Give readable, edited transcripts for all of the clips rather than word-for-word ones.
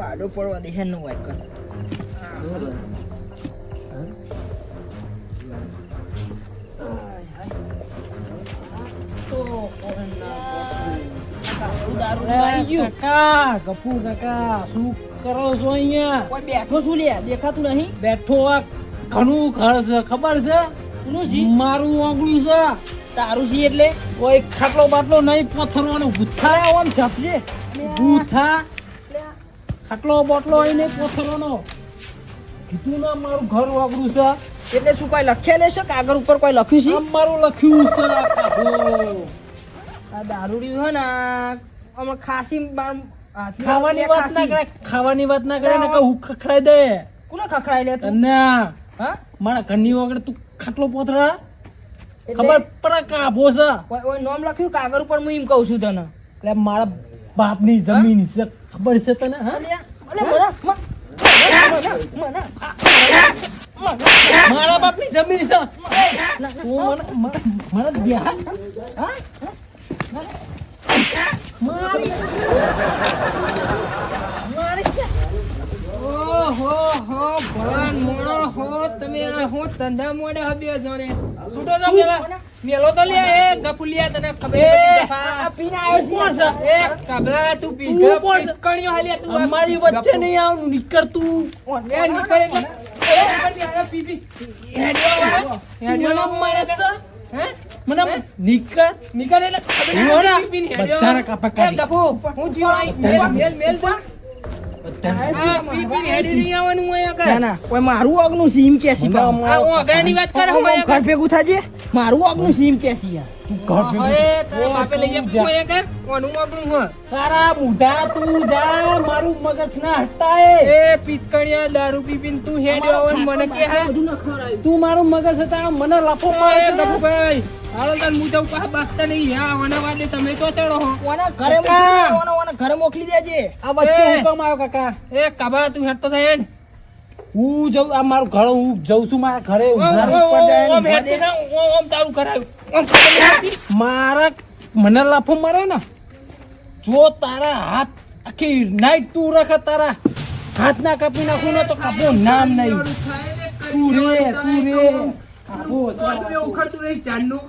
આડો પડવા દે હેનો વાય કર કાકા ગપુ કાકા શું કરો છો અહીંયા? કોઈ બેઠો છું લે દેખાતું નહીં બેઠો આ ઘણું ઘર છે ખબર છે? કોનું છે મારું આંગળું છે. તારું છે એટલે કોઈ ખાટલો બાટલો નહીં પથ્થરવાનો ભૂથા આમ ઝપજે ભૂથા ખાટલો બાટલો અહીં નહીં પથ્થરવાનો. કીધું ના મારું ઘર વાગડું છે. એટલે શું કોઈ લખેલે છે કાગળ ઉપર કોઈ લખ્યું છે આમ મારું લખ્યું છે આ કાઢો. આ દારૂડી હે ને અમે ખાસી ખાવાની વાત ના કરે, ખાવાની વાત ના કરે ને કે હું ખખડાઈ દે. કોને ખખડાઈ લે તું તને હા મારા ઘરની વગર તું ખાટલો પોતરા એટલે ખબર પડે કાભો છે. કોઈ નામ લખ્યું કાગળ ઉપર હું એમ કહું છું તને એટલે મારા બાપની જમીન છે ખબર છે તને? હા મારા બાપની જમીન છે. મને બિહાર હા ઓહો હો ભગવાન મોણો હો તમે આ હો ધંધા મોડે હબ્યો છો ને છૂટો તો પેલા મેલો તો લે એ ગપુલિયા તને ખબર આ પીને આવ્યો છે એ કબલા તું પીધો કણ્યો હાલ્યા તું અમારી વચ્ચે નહીં આવ નીકળ તું એ નીકળે એ પીપી હેડ્યો મારે હે મને નીકળ એટલે ખબર પીપી ને બધાને કાપા કાઢી ગપુ હું જીવ આઈ મેલ મેલ આ પીપી હેડી નહીં આવવાનું હોય કા ના કોઈ મારું આગનું સીમ કે છે આ ઓગળાની વાત કરે હું ઘર ભેગું થાજે મારું આગનું સીમ કે છે યાર ઘર તારા બાપે લઈ ગયા પીપો કા કોનું આગળું હો તારા મુઢા તું જા મારું મગજ ના હટાય એ પીતકણિયા દારૂ પીપીને તું હેડ્યો આવન મને કે હા તું મારું મગજ હટા મને લફો મારે ગપુભાઈ હાલો તન હું તો પા બાકતા નહીં હા વના વાડે તમે તો ચડો હો ઓના ઘરે મોકલી ઓના ઘરે મોકલી દેજે આ વચ્ચે હુકમ આવ્યો કાકા એ કાબા તું હેડતો થાય હું જઉં આ મારું ઘર હું જઉં છું મારા ઘરે તારું કરાયું મારા મને લાફો માર્યો ને જો તારા હાથ આખી નાઈટ તું રખ તારા હાથ ના કાપી નાખું ને તો કાપો નામ નહીં તું રે ઉખડતું નહીં ચાંદનું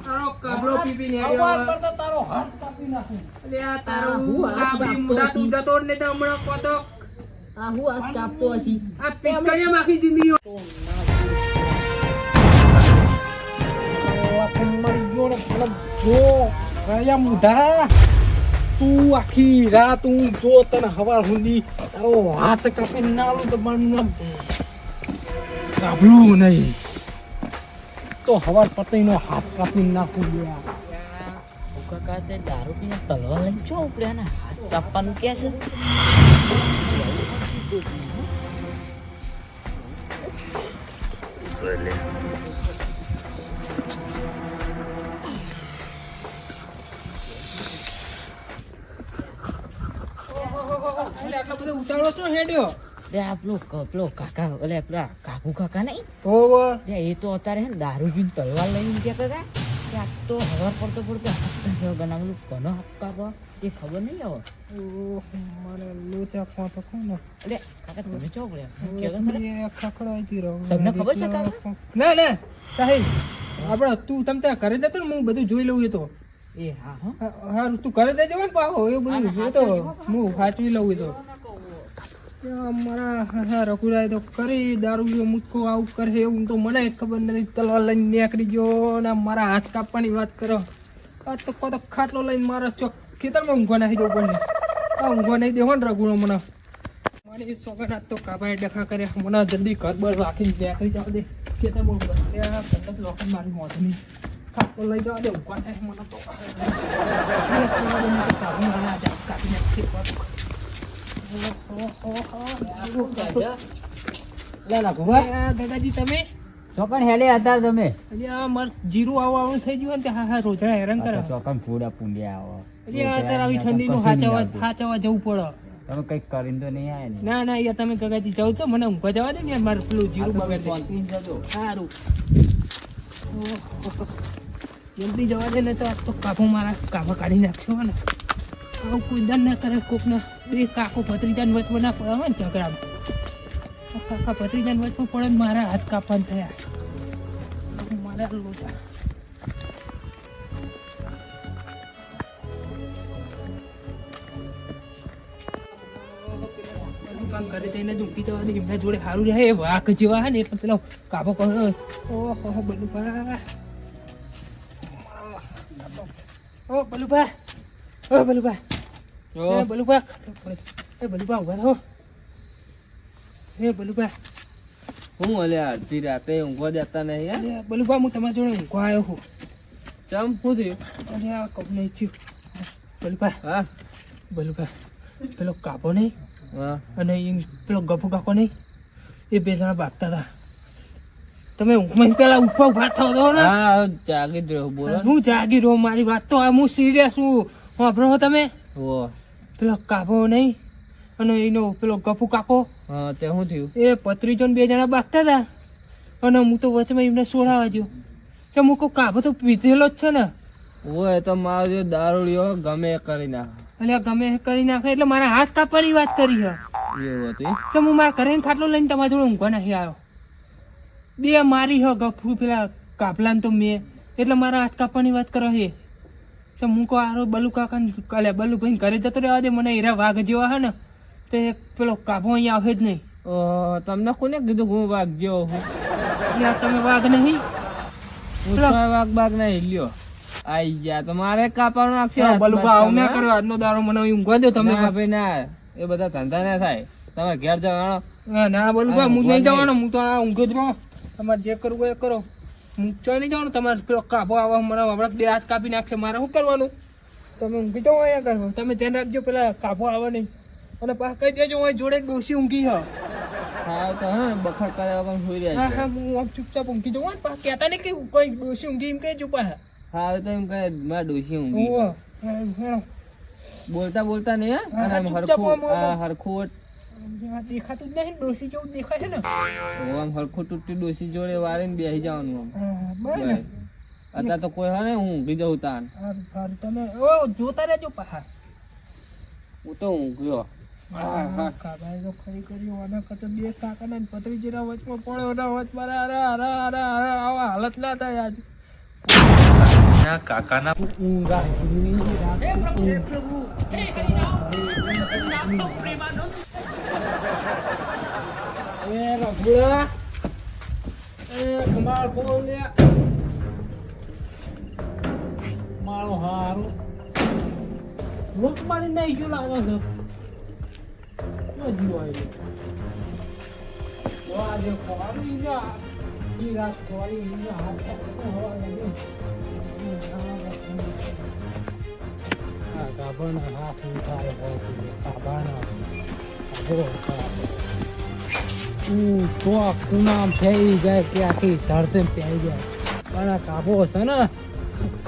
તારો કાબલો પીપી ને તારો હાથ કાપી નાખું અલે આ તારો કાબરી મુડા તું જતો ને તો હમણાં કોતો આ હું આ કાપતો હશી આ પીકણિયા માખી જિંદગી તું આખી રાત હું જો તને હવા સુધી તારો હાથ કાપી નાલું તો મને કાબલું નહીં તો હવાર પતઈ નો હાથ કાપી નાખું કાકા તે દારૂ પીને તલવા લઈને ચો ઉપડ્યા ને હાથ કાપવાનું કે છે આટલો બધો ઉતાવળો છો હેડ્યો પેલો કાકા એટલે પેલા કાકુ કાકા નહીં ઓહો એ તો અત્યારે હે ને દારૂ પીને તલવાર લઈને ગયા હતા ત્યાં તો હવાર પડતો બનાવેલું કોનો હાથ કાપો એ ખબર નહીં આવે મને લોચા પાતો કોનો એટલે કાકા તમે ચો એ ખખડાઈતી રહો તમને ખબર છે કાકા ના ના સાહેબ આપણે તું તમ ત્યાં ઘરે જતો ને હું બધું જોઈ લઉં એ તો એ હા હા તું ઘરે જઈ જવો ને પાહો એ બધું જોઈ તો હું સાચવી લઉં એ તો મારા રઘુરાય તો કરી દારૂ મુટકો આવું કરે એવું તો મને ખબર નથી તલવાર લઈને નીકળી ગયો ને મારા હાથ કાપવાની વાત કરો આ તો કોતો ખાટલો લઈને મારા ચોક ખેતરમાં ઊંઘવા નાખી દઉં પડે આ ઊંઘવા નહીં દેવો ને રઘુનો મને મારી સોગન હાથ તો કાભાઈ ડખા કરે મને જલ્દી ઘર બર રાખીને નીકળી જવા દે ખેતરમાં લોખંડ મારી મોઢની ખાટલો લઈ જવા દે ઊંઘવા થાય મને તો દાદાજી તમે ચોકન હેલે હતા તમે જીરું આવું થઈ ગયું ને હા રોજડા હેરાન કરે ચોકન ફૂડા પુંડિયા આવો અત્યારે આવી ઠંડીનું હાચવા જવું પડે તમે કઈક કરીને તો નહીં આવે ને ના ના યાર તમે ગગાજી જાવ તો મને ઊંઘવા જવા દે ને યાર મારે પેલું જીરું બગાડે સારું જલ્દી જવા દે ને તો આ તો કાભો મારા કાભા કાઢી નાખશે ને આવું કોઈ દંડ ના કરે કોકને બે કાકો ભત્રીજાને વચમાં ના પડે હોય ને ઝઘડામાં. કાકા ભત્રીજાને વચમાં પડે ને મારા હાથ કાપવાના થયા. મારા લોચા ઘરે જઈને ઝૂંકી જવાની એમના જોડે સારું રહે વાઘ જેવા હે ને એટલે પેલો કાબો કરો. ઓહો બલુભા, ઓ બલુભા, ઓ બલુભા, એ બલુભા, એ બલુભા ઉભા રહો. એ બલુભા હું અલ્યા અડધી રાતે ઊંઘવા દેતા નહીં હે? અરે બલુભા હું તમારા જોડે ઊંઘવા આવ્યો છું. ચમ શું થયું? અરે આ કબ નહીં થયું બલુભા. હા બલુભા પેલો કાબો નહીં હા અને એ પેલો ગફુ કાકો નહીં, એ બે જણા ભાગતા હતા. તમે ઊંઘમાં પેલા ઉભા ઉભા થયો હતો ને? હા જાગી જ રહ્યો. બોલો. હું જાગી રહ્યો, મારી વાત તો આ હું સિરિયસ છું. વાપરો તમે હો પેલો કાબો નહીં અને એનો પેલો ગફુ કાકો, હા તે શું થયું? એ પત્રીજો ને બે જણા ભાગતા હતા અને હું તો વચમાં એમને સોડાવા ગયો. તો હું કહું કાબો તો પીધેલો જ છે ને. ઓય તો મારો જે દારૂડિયો ગમે એ કરી નાખ. એટલે ગમે એ કરી નાખે એટલે મારા હાથ કાપવાની વાત કરી છે. એવું હતું? તો હું મારા ઘરે ખાટલો લઈને તમારા જોડે ઊંઘવા નહીં આવ્યો. બે મારી હ ગફુ પેલા કાપલાને તો મેં, એટલે મારા હાથ કાપવાની વાત કરો છે. તો હું કહું આરો બલુ કાકા કાલે બલુ ભાઈ ઘરે જતો રહેવા દે, મને હીરા વાઘ જેવા હે ને તો એક પેલો કાબો અહીંયા આવે જ નહીં. તમને કોને કીધું હું વાઘ જેવો હું? એટલે તમે વાઘ નહીં? હું તો વાઘ બાઘ નહીં લ્યો. આઈ ગયા તો મારે કાપવાનું નાખશે. બલુભા આવું ના કર્યો આજનો દારો, મને ઊંઘવા દો તમે. ના ભાઈ ના, એ બધા ધંધા ના થાય. તમે ઘેર જવાનો. ના બલુભા હું નહીં જવાનો, હું તો આ ઊંઘ્યો જ રહો. તમારે જે કરવું હોય એ કરો. હું ચોય નહીં જવાનું. તમારે પેલો કાબો આવે મને હમણાં બે હાથ કાપી નાખશે, મારે શું કરવાનું? તમે ઊંઘી જાઓ અહીંયા કરો. તમે ધ્યાન રાખજો પેલા કાબો આવે નહીં. અને પાછા કહી દેજો અહીં જોડે ડોસી ઊંઘી હ. હા તો હા બખડ કર્યા વગર સુઈ રહ્યા હા છે. હા હું આમ ચૂપચાપ ઊંઘી જાઉં ને પાછા કહેતા નહીં કે કોઈ ડોસી ઊંઘી એમ કહેજો પાછા. હા તો એમ કહે મારા ડોશી ઊંઘી. ઓહો હેણો બોલતા બોલતા નહીં હે? હા, અને આમ ચૂપચાપ હરખું આમ આ હરખું દેખાતું જ નહીં, ડોસી જેવું દેખાય છે ને. આમ હરખું તૂટી ડોશી જોડે વાળીને બેસી જવાનું આમ. હા બરાબર ને. અત્યારે તો કોઈ હે ને હું ઊંઘી જાઉં તાન. સારું સારું તમે ઓ જોતા રહેજો પાછા. હું તો ઊંઘ્યો. હા હા કાકાએ તો ખરી કર્યું. આના કરતા બે કાકાના ને ભત્રીજીના વચમાં પડ્યો ને વચમાં આવા હાલત ના થાય આજ. કાકાના મારો હારો લોક મારી નહીં શું લાગે છે? આજે ખોવાડી ગયા ઈ રાત ખોવાડી ગયા હાથ હવા લાગી. કાબાના હાથ ઉઠાવે કાબાના તો કુનામ થઈ જાય કે આખી ધરતી પહેરી જાય. પણ આ કાબો છે ને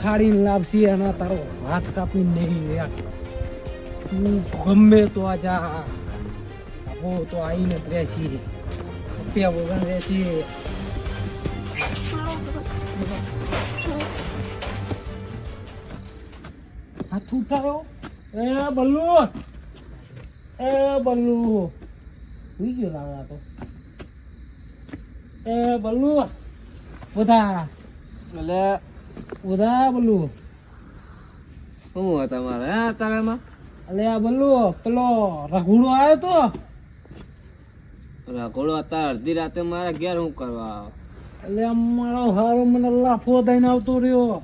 ખાડીને લાવશી અને તારો હાથ કાપી નહીં રહ્યા. તું ગમે તો આ જા કાબો તો આવીને બેસી રૂપિયા વગર રહેતી. હાથ ઉઠાયો. એ બલ્લુ, એ બલ્લુ સુઈ ગયો લાગા તો. એ બલ્લુ ઉધા, એટલે ઉધા બલ્લુ. શું હતા મારે હા તારામાં? અલે આ બલ્લુ પેલો રઘુડો આવ્યો તો. રઘોડો અત્યારે અડધી રાતે મારા ઘેર હું કરવા આવે? એટલે અમારો હારો મને લાફો દઈને આવતો રહ્યો.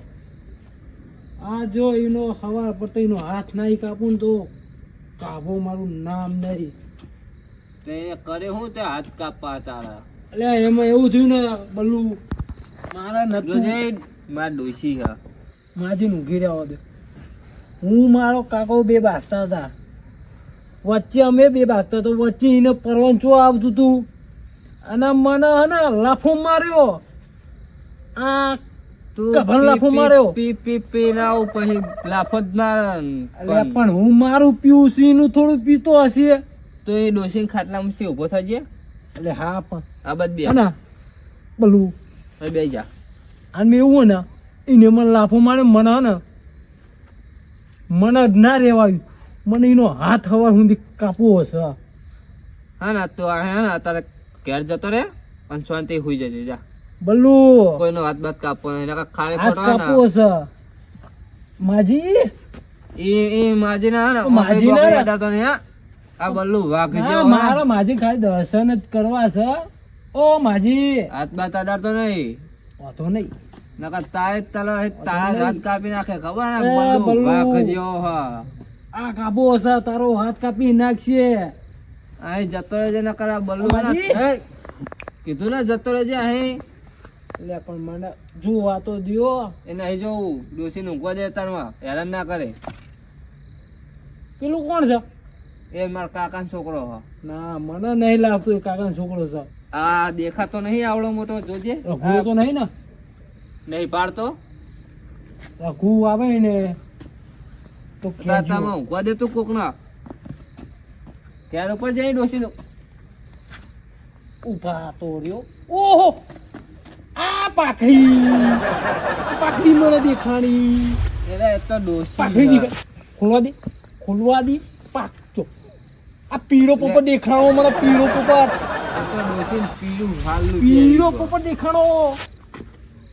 આ જો એનો સવાર પડતો એનો હાથ નહીં કાપું ને તો કાબો મારું નામ નહીં. તો એને કરે હું તે હાથ કાપવા તારા? એટલે એમાં એવું થયું ને બલ્લુ મારા નતું મારા ડોશી હા માજી ઊંઘી રહ્યા દે. હું મારો કાકો બે ભાગતા હતા, વચ્ચે અમે બે ભાગતા તો વચ્ચે એને પરવંચો આવતું હતું અને મને હે ને લાફો માર્યો. આ કભણ લાફો માર્યો. પી પી પી ના પછી લાફો જ મારે. પણ હું મારું પીવું છું એનું થોડું પીતો હશે તો એ ડોશી ખાટલામાં છે ઉભો થજે. એટલે હા પણ આ બધ બે ના બોલું બે જા. અને એવું ને એને મને લાફો મારે મને હે ને મને જ ના રેવાયું. મને એનો હાથ હવા સુધી કાપવો છે. હા ને તો આ હે ને અત્યારે ઘેર જતો રે અને શાંતિ હુઈ જજે જા. બલ્લુ કોઈનો હાથ બાત કાપવો નહીં નકર ખાલી હાથ ખોટો હે કાપવો ને છે. માજી એ માજી ના હે ને માજી ના રે. અડાડતો નહીં હા. આ બલ્લુ વાઘ ના, જેવો હે. મારા માજી ખાલી દર્શન જ કરવા છે. ઓ માજી હાથ બાત અડાડતો નહીં વાંધો નહીં. નકર તારે તારા નહીં. હાથ કાપી નાખે ખબર ને એ બલ્લુ બલ્લુ. વાઘ જેવો હે. આ કાપવો છે તારો હાથ કાપી નાખશે. અહીં જતો રહેજે નકર આ બલ્લુ માજી. હે ને, કીધું ને જતો રહેજે અહીં એટલે પણ મને જોવા તો દ્યો. એને અહીં જોવું ડોસી ઊંઘવા દે તારમાં હેરાન ના કરે. પેલું કોણ છે? એ મારા કાકાનો છોકરો હ. ના મને નહીં લાગતું એ કાકાનો છોકરો છે. આ દેખાતો નહીં આવડો મોટો જોજે. રઘુ તો નહીં ને? નહીં પાડતો રઘુ આવે ને તો કહેજો. તાતામાં ઊંઘવા દે તું કોક ના ક્યારે ઉપર જઈ ડોસી નો ઉભા તો રહ્યો. ઓહો આ પાખડી પાખડી મને દેખાણી. એટલે એ તો ડોસી પાખડી છે. દેખાય. ખોલવા દી પાકચો. આ પીળો પોપટ દેખાણો મને. પીળો પોપટ એ તો ડોસીને પીળું હાલનું પીળો પહેરી પોપટ દેખાણો.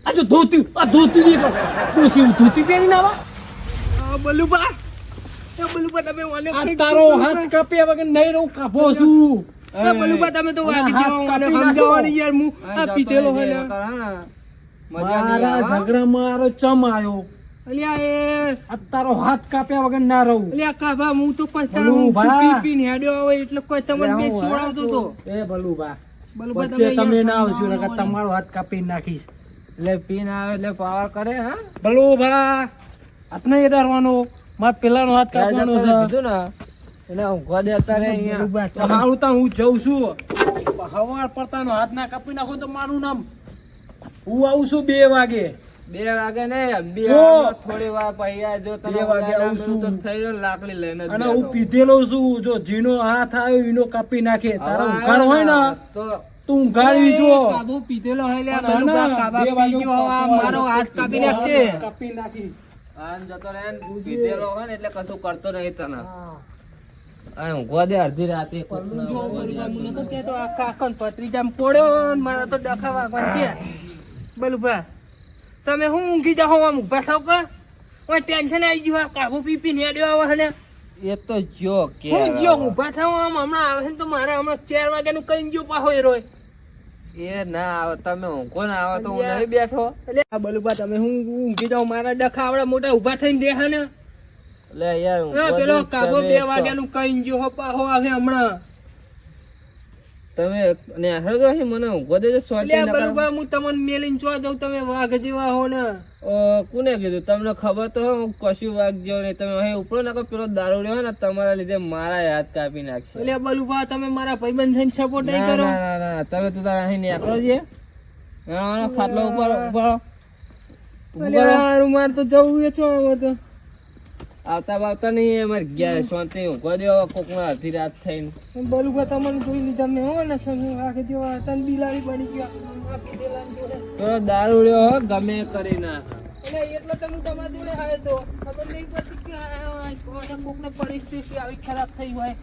આ જો ધોતી આ ધોતી દેખાણ. ડોશી ધોતી પહેરીને આવા. બલુબા એ બલુબા તમે મને આ તારો હાથ કાપ્યા વગર નહીં રહું. કાપો છું. એ બલુબા તમે તો વાગી હાથ જાઓ કાપી મને નાખો. સમજાવવાની યાર હું આ પીધેલો હે ને. મારા ઝઘડા મારો ચમ આવ્યો. અલ્યા એ આ તારો હાથ કાપ્યા વગર ના રહું. અલ્યા કાભા હું તો કોઈ બલું તારું ભા. પી પીને હેડ્યો હોય એટલે કોઈ તમને બે છોડાવતો તો એ બલુબા બલુબા વચ્ચે તમે તમે ના યાર આવશો નકર તમારો હાથ કાપી નાખીશ. એટલે પીને આવે એટલે પાવર કરે હા બલુબા હાથ નહીં ડરવાનો. મારે પેલાનો હાથ કાપવાનો છે. કીધું ને એટલે ઊંઘવા દે અત્યારે અહીંયા તો હારું તા હું જઉં છું. હવાર પડતાનો હાથ ના કાપી નાખો તો મારું નામ. હું આવું છું 2 વાગે. 2 વાગે ને જો. થોડી વાર પછી જો તમે 2 વાગે ઉડાડ્યા આવું પેલું તો છું. થઈ ગયું લાકડી લઈને જ અને બેઠો. હું પીધેલો છું. જો જીનો હાથ આવ્યો એનો કાપી નાખે. તારો હવે ઉઘાડ હોય ને તો તું ઉઘાડી જો. કાબુ પીધેલો હોય લે પણ બલુબા ના, કાબા 2 વાગે પી ગયો હવે આ મારો હાથ કાપી નાખશે કાપી નાખી. આન જતો રહે ને પીધેલો હોય ને એટલે કશું કરતો નહીં તને આ ઊંઘવા દે અડધી રાતે કોકના જો ઊંઘવા દે. બલુબા મને મને તો કહેતો આ કાકન પત્રીજામ પડ્યો ને મારા તો ડખા વાગવા છે બલુબા તમે હું ઊંઘી જાઓ આમ ઊભા થાવ કે ઓય ટેન્શન આવી ગયું આ કાબુ પી પી નેડ્યો આવે ને એ તો જો કે હું જો ઊભા થાવ આમ હમણાં આવે ને તો મારે હમણાં 4 વાગ્યાનું કઈ ગયો પાહો એ રોય એ ના આવે તમે ઊંઘો ના આવે તો હું નહીં બેઠો એટલે આ બલુબા તમે હું ઊંઘી જાઉં મારા ડખા આવડા મોટા ઊભા થઈને દેહા ને એટલે યાર પેલો કાબો 2 વાગ્યાનું કઈ ગયો હો પાહો આવે હમણાં તમે ને હરગો હે મને ઊંઘો દેજો સોટી ના બલુબા હું તમને મેલીને ચો જાઉં તમે વાઘ જેવા હો ને કોને કીધું તમને ખબર તો હોય હું કશું વાઘ જેવો નહીં તમે અહીં ઉપરો નાખો પેલો દારૂડિયો હોય ને તમારા લીધે મારા હાથ કાપી નાખશે એટલે બલુબા તમે મારા ભાઈબંધ થઈને સપોર્ટ નહીં કરો ના ના તમે તો તારા અહીં નીકળો છે ખાટલો ઉપર ઉપર માર તો જવું છો હવે તો આવતા બાવતા નહીં અમારે ગયા શાંતિ ઊંઘવા દેવા કોકના અડધી રાત થઈને બલુબા તમને જોઈ લીધા મેં હો ને આખે જેવા હતા ને બિલાડી બની ગયા તો દારૂડિયો હો ગમે કરી નાખ એટલે તો હું તમારા જોડે આવ્યો તો ખબર નહીં પડતી કે કોકને પરિસ્થિતિ આવી ખરાબ થઈ હોય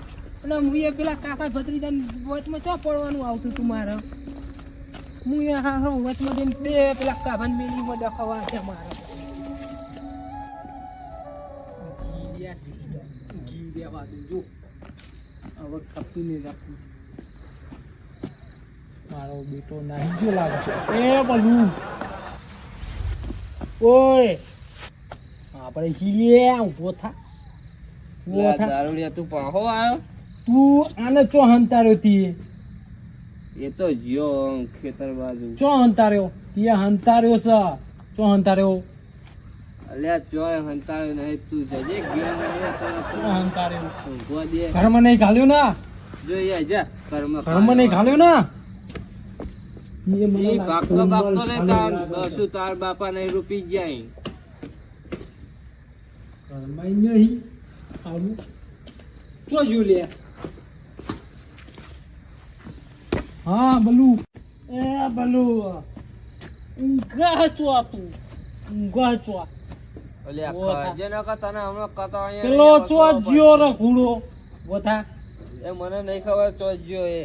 અને હું એ પેલા કાકા ભત્રીજા વચમાં ચો પડવાનું આવતું તું મારે હું એ હા વચમાં જઈને 2 પેલા કાભાને મેલીમાં ડખાવા છે મારે ઘી દેવા દેજો હવે કાપીને રાખું મારો બેટો નાહી ગયો લાગે એ બલુ ઓય આપણે હીલે ઉભો થા ઉભો થા દારૂડિયા તું પાહો આવ્યો તું આને ચો હંતાર્યો તી એ તો જ્યો ખેતર બાજુ ચો હંતાર્યો તી હંતાર્યો છે ચો હંતાર્યો અલ્યા ચોય હંતાર્યો નહીં તું જજે ગયા નહીં હંતાર્યો ઊંઘવા દે ઘરમાં નહીં ઘાલ્યો ના જોઈએ જા ઘરમાં નહીં ઘાલ્યો ના એ ભાગતો ભાગતો ને તાર કશું તાર બાપા નહીં રૂપી જાય ઘરમાં નહીં આવું ચો જો લે હા બલુ એ બલુ ઊંઘા ચો તું ઊંઘા ચો અલ્યા ઓ થા. ખાજે નકર તને હમણાં કતો અહીંયા પેલો અહીંયા ચો વસવાનો જ્યો પડે. રે ઘૂડો વથા એ મને નહીં ખબર ચોજ્યો એ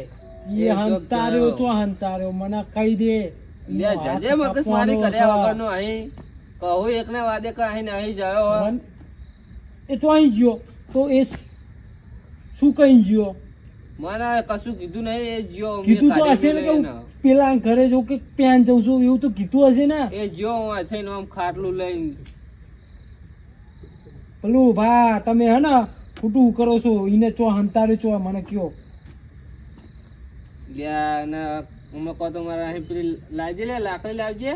ઈ હંતાર્યો ચો હંતાર્યો મને કહી દે લે જજે મગજ મારી કર્યા વગરનો અહીં કહું એકને વાદે કે અહીં નહીં જાયો હોય. એ ચો અહીં ગયો તો એ શું કઈ ગયો મને કશું કીધું નહીં એ જ્યો મેં કીધું તો કાઢી હશે ને કે હું લઈને. પેલા ઘરે જઉં કે પ્યાન જઉં છું એવું તો કીધું હશે ને એ જ્યો હું થઈને આમ ખાટલું લઈને પેલું ભા તમે હે ને ખોટું કરો છો ઈને ચો હંતારે ચો મને કયો લ્યા ને અમે કહો તો મારા અહીં પેલી લાવજે લે લાકડી લાવજે.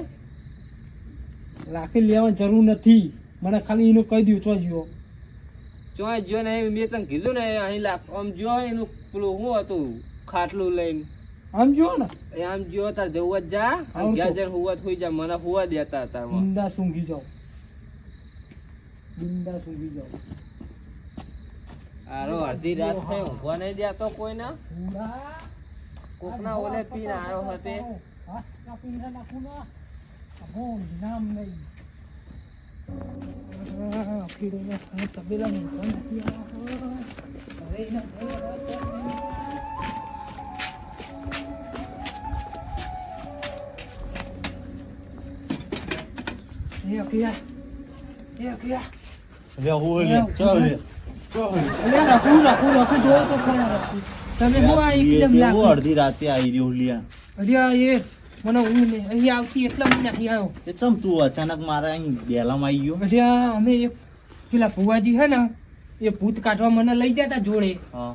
લાકડી લેવાની જરૂર નથી મને ખાલી એનું કહી દઉં ચો જ્યો ચોય જ્યો નહીં મેં તને કીધું ને અહીં આમ જ્યો એનું પેલું શું હતું ખાટલું લઈને આમ જો ને એ આમ જ્યો તાર જવું જ જા આવું તો. ઘેર જઈને હુવા જ હુઈ જા મને હુવા દેતા હતા એમાં. બિંદા સૂંઘી જાઓ બિંદા સૂંઘી જાઓ આરો અડધી રાત થઈ ઊંઘવા નહીં દેતો કોઈના પૂરા કોકના ઓલે પીને આવ્યો હતે હાથ કાપીને નાખું ના અમો નામ નહીં કીડોને તબેલા નહીં અડધી રાતે આવી રહ્યો લ્યા મને ઊંઘ નહીં અહીં આવતી એટલા મને અહીં આવ્યો એ ચમ તું અચાનક મારા અહીં બેલામાં આવી ગયો અલ્યા અમે એક પેલા ભુવાજી હે ને એ ભૂત કાઢવા મને લઈ જતા જોડે હા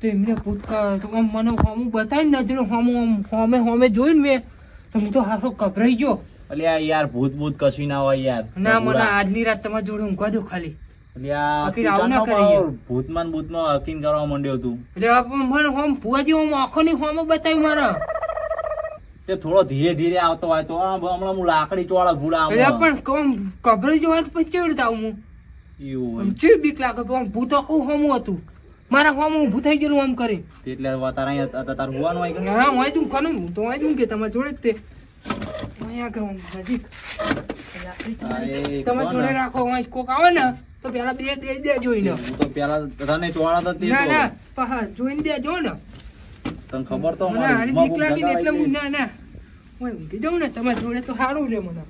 તો એમને ભૂત તો આમ મને હોમું બતાવીને નજરો હોમું હોમે હોમે જોઈને મેં તો હું તો હારો ગભરાઈ ગયો અલ્યા યાર ભૂત ભૂત કશી ના હોય યાર ના મને આજની રાત તમારી જોડે ઊંઘવા દો ખાલી અલ્યા આખી આવું ના કરી યાર. ભૂતમાન ભૂતમાં હકીન કરવા માંડ્યો તું એટલે મને હોમ ભુવાજી હોમ આખો ની હોમ બતાવ્યું મારા તે થોડો ધીરે ધીરે આવતો હોય તો આમ હમણાં હું લાકડી ચોળા ભૂલા એટલે પણ કોમ ગભરાઈ જવા તો પછી કેવી રીતે આવું હું એવું હોય. ચી બીક લાગે પણ ભૂત આખું હોમું હતું મારા હોમ ઊભું થઈ ગયેલું આમ કરી એટલે તારા અહીંયા તાર હોવાનું હોય કે હા હું તું ખરું હું તો હું કે તમારા જોડે જ તે અહીંયા આગળ નજીક તમે જોડે રાખો અહીં કોક આવે ને તો પેલા બે દે દેજો એને હું તો પેલા તને ચોળા તો તે ના તો. ના પહા જોઈને દેજો ને તને ખબર તો મને મારી આની ઊંઘમાં બીક બહુ લાગી ને એટલે જગાડાઈ હું ગઈ. ના ના હું ઊંઘી જાઉં ને તમારા જોડે તો સારું રે મને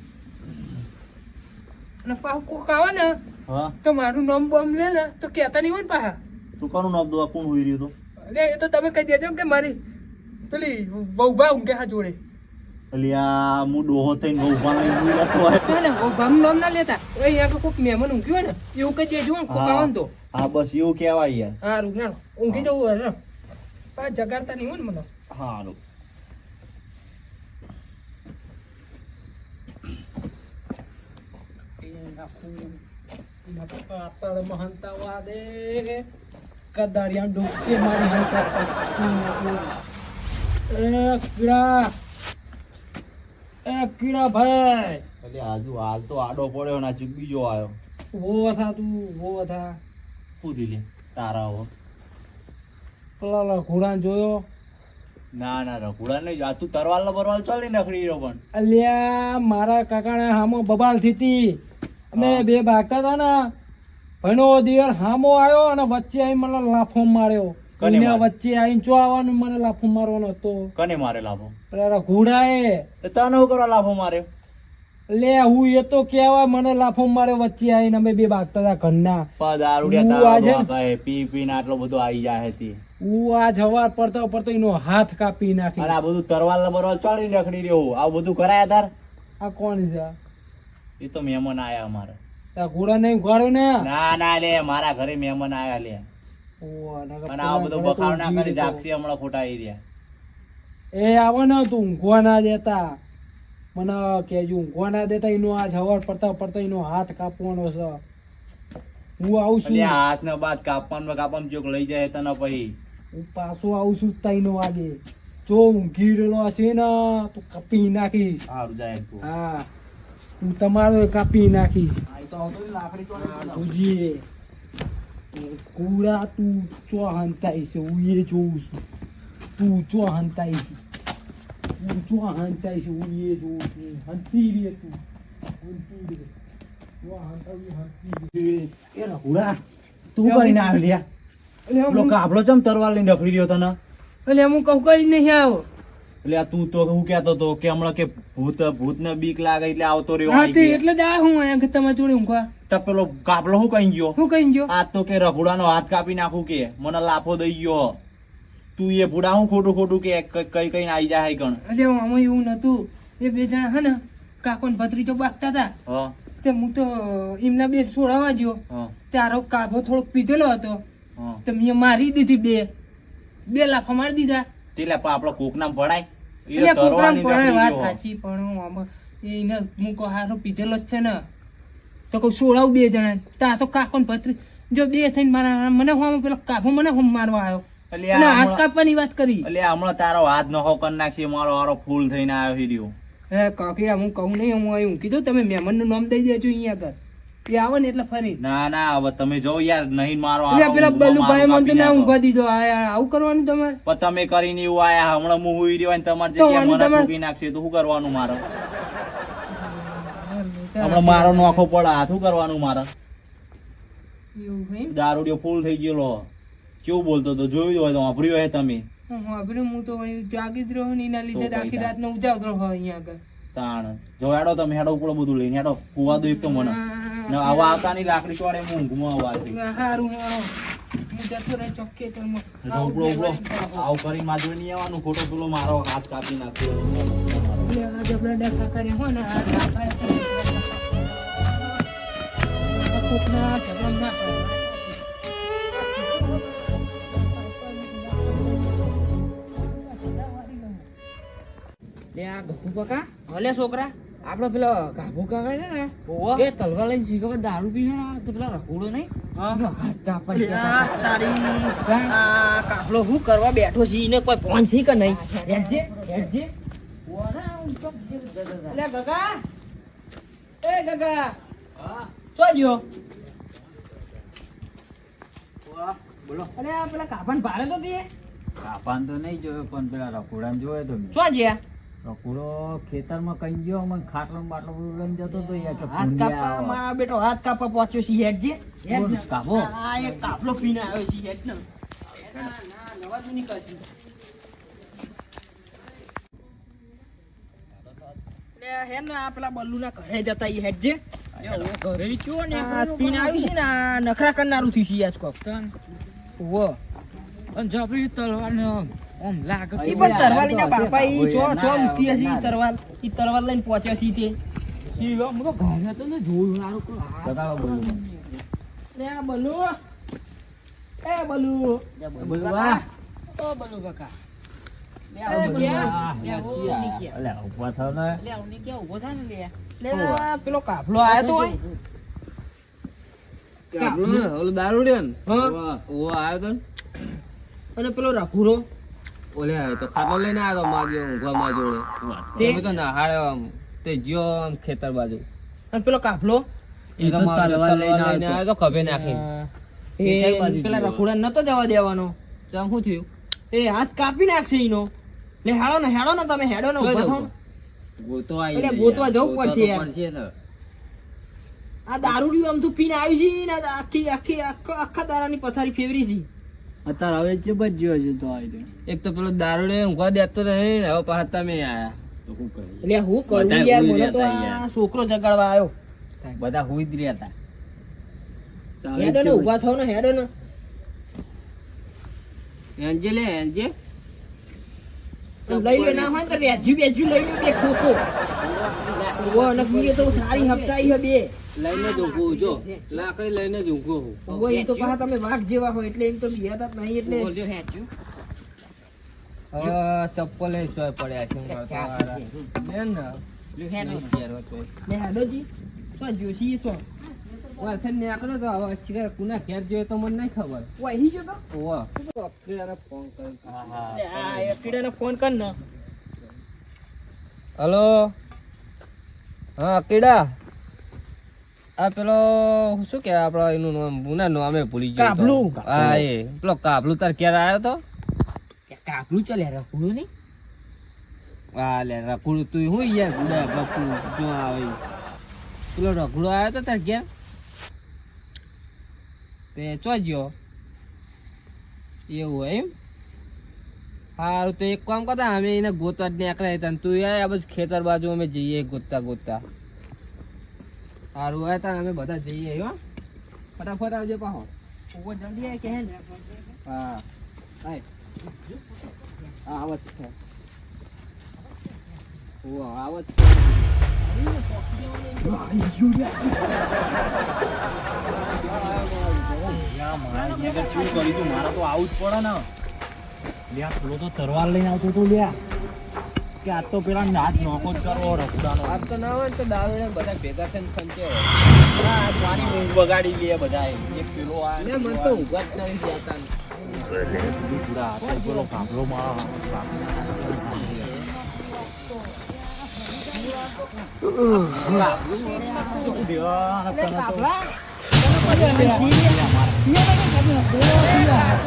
અને પાછું કોક આવે ને હા તો મારું નામ બોમ લે ને તો કહેતા નહીં હોય ને પાછા તું કોનું નામ દો કોણ હોઈ રહ્યું તો અરે એ તો તમે કહી દેજો કે મારી પેલી વહુભા ઊંઘે હા જોડે અલ્યા હું ડોહો થઈને બહુ ઉભા નહીં ઊંઘી જતો હોય. ના ના વહુભાનું નામ ના લેતા અહીંયા આગળ કોઈક મહેમાન ઊંઘ્યું હોય ને એવું કહી દેજો ને કોક આવે ને તો હા બસ એવું કહેવાય યાર સારું ના ઊંઘી જવું હોય ને પાછા જગાડતા નહીં હોય ને મને હારું મહંતા દે કદારિયા ડોકે મારી હંતા કીડા ભાઈ એટલે આજુ હાલ તો આડો પડ્યો ને આજે બીજો આવ્યો વો થા તું વો થા પૂરી લે તારા હો પેલા ઘોડા જોયો ના ના રઘુડા નહીં આ તું તરવાલ બરવાલ ચાલી નખડી રહ્યો પણ અલ્યા મારા કાકાને હામો બબાલ થતી અમે બે ભાગતા હતા ને ભણો દિયર હામો આવ્યો અને વચ્ચે આવીને મને લાફો માર્યો કોને એને માર્યો? વચ્ચે આવીને ચો આવવાનું મને લાફો મારવાનો હતો કને મારે લાભો પેલા ઘોડાએ તો તને શું કરવા લાભો માર્યો લે હું એ તો કેવાય મને લાફો માર્યો વચ્ચે આવીને અમે બે ભાગતા હતા ઘરના પા દારૂડિયા હું તારો આજે- બાપાએ પી પીને આટલો બધો આવી જાય હતી હું આ જવાર પડતો પડતો એનો હાથ કાપી નાખી અને આ બધું તરવાલ બરવાલ ચાલી નખડી રહ્યો આ બધું કરાયા તાર આ કોણ છે એ તો મહેમાન આયા અમારે આ ઘોડા નહીં ઉઘાડ્યો ને ના ના લે મારા ઘરે મહેમાન આયા લે ઓહ, નકર અને આ બધું પેલા બખાવ ના ઘરે તો કરી જાગસી હમણાં ખોટા આવી રહ્યા એ આવો ને તું ઊંઘવા ના દેતા મને કેજો ઊંઘવા ના દેતા એનો આ જવાર પડતા પડતા એનો હાથ કાપવાનો છે હું આવું છું એટલે આ હાથ ને બાદ કાપવાનું ચોક લઈ જાય તને પછી હું પાછો આવું છું તઈનો વાગે જો ઊંઘી રહેલો હશે ને તો કાપી નાખી સારું જાય તું હા હું તમારો કાપી નાખી આ તો આવતો ને લાકડી ચોળે જોજે કુડા તું ચો હંતાઈ છે હું એ જોઉં છું તું ચો હંતાઈ છે તું ચો હંતાઈ છે હું એ જોઉં છું હંતી રે તું હંતી રે એ રઘુડા, તું કરીને આવ્યો લ્યા? પેલો કાબલો ચમ તરવાર લઈને રખડી રહ્યો તને? એટલે હું કહું કરી નહીં આવો. એટલે આ તું તો હું કહેતો તો કે હમણાં કે ભૂત ને બીક લાગે એટલે આવતો રહ્યો હા આઈ તે ગયો. એટલે જ આ હું અહીંયા તમારી જોડે ઊંઘવા. તો પેલો કાબલો શું કહી ગયો? હું કઈ ગયો? આ તો કે રઘુડાનો હાથ કાપી નાખું કે મને લાફો દઈ ગયો. તું એ ભૂડા હું ખોટું ખોટું કે કઈ કઈ આવી જાય ગણ. એટલે આમાં એવું નતું. એ બે જણા હે ને કાકો ને ભત્રીજો બાગતા હતા. હા તે હું તો એમના બે છોડાવા ગયો. હા તારો કાભો થોડોક પીધેલો હતો. હા. તો મેં મારી દીધી બે લાફા મારી દીધા. એટલે પણ આપડો કોક નામ પડાય. એ એટલે તરવાની કોકરામ પડે રખડી વાત ગયો. સાચી પણ હું આમાં એને હું કહું હારો પીધેલો જ છે ને તો કહું છોડાવું બે જણા. તા તો કાકો ને ભત્રી જો બે થઈને મારા મને હોમ પેલો કાભો મને હોમ મારવા આવ્યો. એટલે અને આ હાથ હમણાં- કાપવાની વાત કરી. એટલે હમણાં તારો હાથ નખો કરી નાખશે મારો હારો ફૂલ થઈને આવ્યો હીર્યો. હે કાકીડા હું કહું નહીં હું અહીં કીધું તમે મહેમાન નું નામ દઈ દેજો અહીંયા આગળ એ આવે ને એટલે ફરી. ના ના હવે તમે જો યાર નહીં મારો એટલે હારો પેલા ઊંઘમાં બલુભાઈ મારું મને તો કાપી ના નાખો. ઊંઘવા દીધો આવું કરવાનું તમારે. પણ તમે કરીને એવું આયા હમણાં હું હુઈ રહ્યો ને તમારે તો જગ્યાએ આની મને તમારે- ફૂંકી નાખશે તો શું કરવાનું મારે? હમણાં મારો નોખો પડે શું કરવાનું મારે? એવું ભાઈ દારૂડિયો ફૂલ થઈ ગયેલો. કેવું બોલતો તો જોયું હોય તો વાપર્યો હે તમે હું તો અહીં જાગી જ રહું ને એના લીધે તો આખી કોઈ રાતનો ઉજાગરો હોય અહીંયા આગળ. તાણ જો હેડો તમે હેડો ઉપર બધું લઈને હેડો કુવા દો એક તો મને ને આવા આવતાની લાકડી ચોડે હું ઊંઘમાં આવવાથી હારું હેરો હું જતો રહે ચોક્કે તો ઉપડો ઉપડો આવું કરીને માજુ નહીં આવવાનું ખોટો પેલો મારો હાથ કાપી નાખ્યો જબરા ડખા કર્યા હોય ને આ ડખા કોકના ઝઘડા ના કરે. લે આ ગભુ બકા હલે છોકરા આપડે પેલો ગાભુ કાકા છે ને એ તલવાર લઈને શીખવા દારૂ પીને તો પેલા રખોડો નહીં હાથ કાપી કાફલો શું કરવા બેઠો છે એને કોઈ ફોન છે કે નહીં હેડજે હેડજે લે ગગા એ ગગા શું જ્યો બોલો અરે આ પેલા કાફાને ભાડે તો તે કાપાન તો નહીં જોયો પણ પેલા રકુડાને જોયો તો મેં. શું જ્યા રકુડો ખેતરમાં કઈ ગયો મને ખાટલો ને બાટલો બધું લઈને જતો તો યાર કે હાથ ભૂંડિયા કાપા આવો. મારા બેટો હાથ કાપા પહોંચ્યો છે હેડજે બોલ, કાપો. આ એક કાફલો પીને આવ્યો છે હેડ ને નવા જૂની કરશે લે હેડ ને આ પેલા બલ્લુના ઘરે જતા ઈ હેડજે ઘરે ચો ને આ પીને આવ્યું છે ને આ નખરા કરનારું થયું છે આજ કોક વો અને જબરી તલવાર ને ઓમ લાગે ઈ પણ તરવાલીના બાપા ઈ ચો મૂકી હશે ઈ તરવાર લઈને પહોંચ્યા છે તે હું તો ઘરે તો ને જોયું હારું કોઈ જગાડો બોલું લે આ બલ્લુ એ બલ્લુ બોલું વાહ ઓ બલ્લુ કાકા લે આ આ બધું ગયા આ હેચી આ. અલે ઊભા થાવ ને લે ઉની કે ઉભો થા ને લે આ પેલો કાફલો આયો તો હોય ઓલો દારૂ રહ્યો ને હા. ઓ આવ્યો તો ને અને પેલો રઘુરો ઓલે આવ્યો તો ખાટલો લઈને આવ્યો તો માગ્યો ઊંઘવા માં જોડે તે? અમે તો નહાળ્યો આમ તે જ્યો આમ ખેતર બાજુ અને પેલો કાફલો એ તો તલવાર લઈને આવ્યો તો ખભે નાખી એ પેલા રઘુડા નતો જવા દેવાનો ચમ શું થયું એ હાથ કાપી નાખશે ઈનો લે હેડો ને તમે હેડો ને ઉભા થાઓ ને. ગોતો આવી એટલે જાય ગોતવા યાર. જવું પડશે યાર. પડશે ને. આ દારૂડિયું આમ તું પીને આવ્યું છે ને આ આખા દારાની પથારી ફેવરી છે અત્યારે હવે જે બચ્યો છે તો આવી ગયો. એક તો પેલો દારૂડે ઊંઘવા દેતો નહીં ને હવે પાછા તમે આયા તો શું કરીએ એટલે હું કરું બધાય યાર હુઈ મને તો રહ્યા આ યાર. છોકરો જગાડવા આવ્યો બધા હુઈ જ રહ્યા હતા હેડો ને ઉભા થાવ ને હેડો ને એન્જે લે એન્જે લઈ લે ના હોય તો રેજ્યુ બેજ્યુ લઈ લે બે ખોખો ઓ અને પીએ તો સારી હપતાઈ હે બે લઈને જ ઊંઘું જો લાકડી લઈને જ ઊંઘું હું ઓ એ તો પાછા તમે વાઘ જેવા હોય એટલે એમ તો બિયાતા જ નહીં એટલે હવે ચપ્પલ એ ચોય પડ્યા છે ઊંઘવા તો વાળા. લે ને નહીં પહેરવા તોય. ને હેડોજી તો જોશી તો વાંચે ને આકડો તો હવે ચીરા કુના ઘેર જોયો તો મને નહીં ખબર ઓ અહીં ગયો તો ઓવા અક્ષરાને ફોન કર્યો. લે આ એ કીડાને ફોન કર ને હલો હા કીડા આ પેલો શું કે આપડે એનું નામ મુના નામે ભૂલી ગયો તો. કાબલું. હા એ પેલો કાબલું તાર ક્યારે આવ્યો તો કાપલું ચાલે રખુડું નહીં હા લે રકુડું તું હું યાર ગુડા ગપુ જો આવે પેલો રઘડો આવ્યો તો તાર ઘેર તે ચો ગયો એવું એમ સારું તો એક કામ કરતા અમે એને ગોતવા જ નીકળ્યા હતા તું આ બસ ખેતર બાજુ અમે જઈએ ગોતતા ગોતતા સારું હોય તા અમે બધા જઈએ હો ફટાફટ આવજો પાહો જલ્દી આય કે હે ને હા આય હા આવત છે ઓ આવત છે શું કરી તું મારે તો આવું જ પડે ને લ્યા થોડો તો તરવાર લઈને આવતો તો લ્યા કે આ તો પેલા નાચ નોકો જ કરવો રખડાનો આપ તો ના હોય તો દારૂ બધા ભેગા થઈને ખંચે આજ મારી ઊંઘ બગાડી લે બધા એક પેલો આ ને મને તો ઊંઘ જ નથી દેતા પૂરા હાથે પેલો કાબલો મારા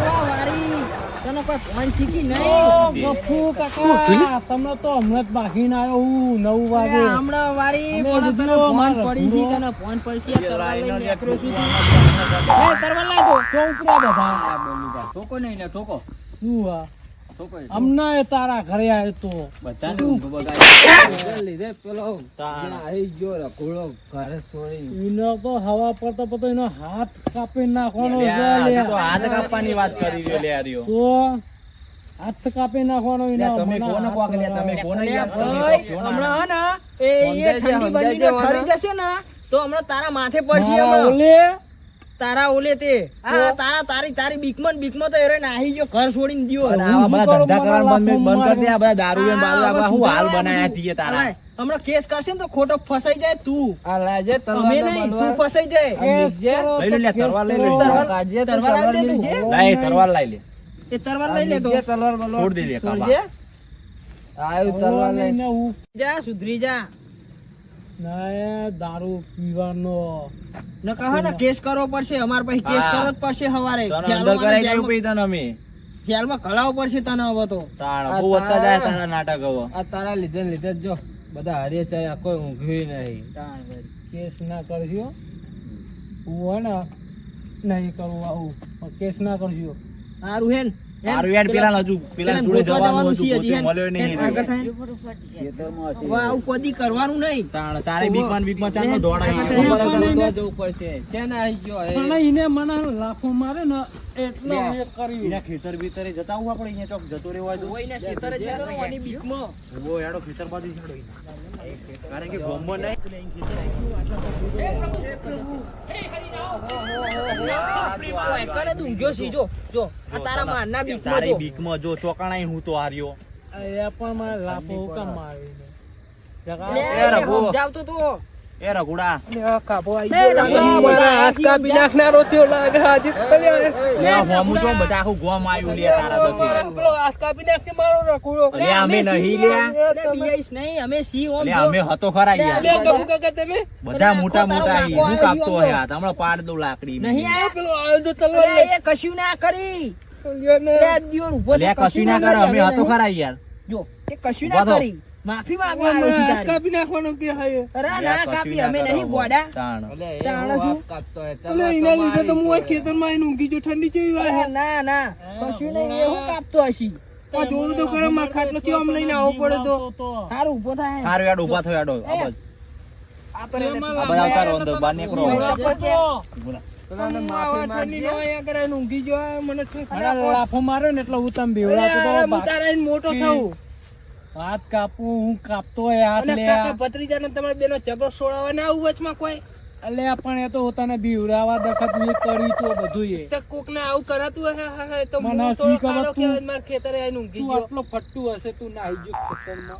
તને કોઈ ફોન શીખી નહીં ગફુ કાકા તમને તો હમણાં જ બાકી ના આવ્યો હું 9 વાગે હમણાં વારી અમે પણ તને કીધું ફોન મારે પડી છે ભૂરો. તને ફોન પડશે તરવાર લઈને નીકળ્યો છું તરવાર લાગો ચોપડા બધા ઠોકો નહીં ને ઠોકો શું આ ઠોકો હમણાં તારા ઘરે આવ્યો તો બધાને ઊંઘ બગાડી લીધે પેલો તાણ. જ્યાં આવી ગયો રઘોડો ઘરે છોડી એનો તો હવા પડતો પડતો એનો હાથ કાપી નાખવાનો છે લ્યા, હજી તો લ્યા. હાથ કાપવાની વાત કરી રહ્યો લે આર્યો. તો હાથ કાપી નાખવાનો એનો લ્યા, તમે મને કોને હાથ કોક લ્યા, તમે કોને યાદ કરો? ઓય, કોના? હમણાં હે ને એ સમજાય છે, ઠંડી બંડીને સમજાય છે ઠરી જશે ને તો હમણાં તારા માથે પડશે મારા હમણાં. ઓલે તારા ઓલે તે આ તારી બીકમાં તો એરે નાહી ગયો ઘર છોડીને ગયો અને હું આવા શું બધા કરું? ધંધા મને કરવાનું બંધ કરી દે. આ બધા આ દારૂ ને બારૂ હવે આવા શું હાલ સુધારવાનું. બનાયા છીએ તારા? અરે, હમણાં કેસ કરશે ને તો ખોટો ફસાઈ જાય તું આ લાજે અમે તલવારનો નહીં તું બલવાર. ફસાઈ જાય કેસ કરો લઈ લે, લે, તો તરવાર લઈ કેસ લે. કરો. તરવાર- કાઢજે તો તરવાર તલવાર લઈ લઈ લેજે. લે. લાય, તરવાર લઈ લે. એ તરવાર લઈ લે તો બીજે તલવાર બલવાર. છોડ દે લે, કાબા. છોડજે. આયુ તલવાર લઈ લઈને હું જા સુધરી જા ના એ દારૂ પીવાનો ન કહો ને કેસ કરવો પડશે અમાર પાસે કેસ હા. કરવો જ પડશે હવારે તને અંદર જેલમાં કરાઈ ને દેવું પછી તને અમે. જેલમાં કળાવવો પડશે તને હવે તો તાણ, આ બહુ વધતા જાય તારા- તારા નાટક હવે. આ તારા લીધે ને લીધે જ જો બધા હારે ચાય કોઈ ઊંઘ્યું નહીં કેસ ના કરશો હું હે ને નહીં કરું આવું પણ કેસ ના કરશો સારું હેન તારું યાર પેલા હજુ પેલા જોડે જવાનું હતું, પોતે મળ્યો નહીં આગળ રહ્યો. થાય. હવે આવું કદી કરવાનું નહીં તાણ, તારે બીકમાં ચાલનો દોડાય. બેન, ખબર બેન, હતી? તો જવું પડશે છે ને આવી ગયો હે. પણ એને મને લાફો મારે ને એટલે લે. મેં કર્યું એના ખેતર બીતરે જતા આવવું આપણે, અહીંયા ચોક જતો રહેવો હોય તો. કોઈને ખેતરે છે ને ઓની બીકમાં. ઉભો હેડો, ખેતર બાજુ હેડો. કારણ કે ગોમમાં નહીં. ઓય, કરે તું ઊંઘ્યો છી, જો જો આ તારા મારના બીકમાં તારી જો. બીકમાં જો ચોકાણાઈ હું તો હાર્યો. એ પણ મારે લાફો કામ મારીને લે, એ રઘુ. સમજાવતો તો. એ રઘુડા, લે, રઘુ, મારા હાથ કાપી નાખનારો થયો લાગે આજે. લે હોમું છો બધા આખું ગોમ આવ્યું લે તારા દથી. પેલો હાથ કાપી નાખશે મારો રઘુડો. લે, અમે નહીં લ્યા. લે, બીઆઈસ નહીં, અમે સી ઓમ લે જો. અમે હતો ખરા લે, યાર. ગપુ કાકા તમે બધા મોટા તારો મોટા કાકો હું આવ્યો કાપતો હતો. હે હાથ. હમણાં પાડ દઉં લાકડી. નહીં આયા? પેલો આવ્યો તો તલવાર લે, એ કશું ના કરી. લે, દિયોર ઊભો લે થા, કશું ના કરે, અમે હતો ખરા યાર. જો એ કશું ઊભા ના થો. કરી. માફી માંગવા આવ્યો છું હાથ તારી. કાપી નાખવાનો કે હાય અરે લે, ના કશું કાપી, ના અમે કરો. નહીં ગોડા. તાણ. એટલે એ તાણે હું શું? આપ કાપતો હોય. એટલે તલવાર એના લીધે તો મારી હું આ ગયો. ખેતરમાં આવીને ઊંઘી જો ઠંડી જેવી વાર અરે ના ના કશું નહીં, એ હું કાપતો હશી. આ જોવું તો ખરા મારા ખાટલો કેવો આમ લઈને આવવો પડે તો હારું ઊભો થાય. હારું યાર, ઊભા થયો યાડો. આ બાજુ. આ તો રે લે. આ બાજુ આવતા રહો અંદર, બહાર નીકળો. ઊભું રહો. પેલાને હું માફી આવા ઠંડી નો અહીંયા આગળ આવીને ઊંઘી જો મને શું અરે લાફો માર્યો ને એટલે હું તમે બીવડાતો તો હું બાકી તારા આઈને મોટો થઉં હાથ કાપું હું કાપતો હોય હાથ અને લે કાકા ભત્રીજાને તમારે બેનો ઝઘડો છોડાવવા ના આવું વચમાં કોઈ એટલે પણ એ તો પોતાને બીવડાવા દખત મેં કર્યું તો બધું એ તો કોક ને આવું કરાતું હે તો મને હું તો શી ખબર ખાડો તું- કહેવાય મારા ખેતરે આવીને ઊંઘી તું ગયો આટલો ફટ્ટુ હશે તું નાહી ગયો ખેતરમાં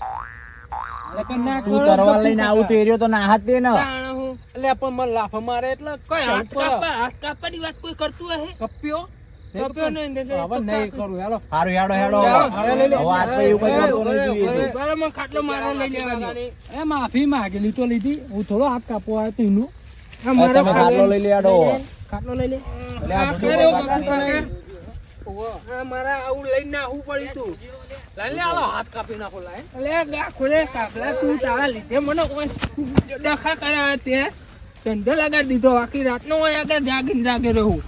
એટલે ના તું કરો તરવાર તો લઈને તું આવું તો કાકા. એરિયો તો ના હાથ દે ને. તાણે હું એટલે પણ મને લાફો મારે એટલે કોઈ હાથ ઉપર કાપવાની વાત કોઈ કરતું હે કપ્યો કપ્યો નહીં ને એટલે હવે તો નહીં કાકા. કરું હેલો હારું હેડો હેડો. હારે લઈ લે. હવે આજ તો એવું કઈ કરતો નહીં જોઈએ છે. બરાબર ખાટલો મારો લઈ લેવાની એ માફી માંગેલી તો લીધી હું થોડો હાથ કાપવા આવ્યો તો એનું હવે તમે ખાટલો લઈ લે હેડો. ખાટલો લઈ લે. એટલે આ આ બધું કર્યો બગાડ ગપુ નહીં. કાકા. હા, મારા આવું લઈને નાખવું પડ્યું તું. લાઈ લે આલો હાથ કાપી નાખો લાઈ. અલે ગા ખોલે કાપલા તું તારા લીધે મને કોઈ ડખા કર્યા તે ધંધો લગાડી દીધો. આખી રાતનો હોય આગળ જાગીને જાગે રહું.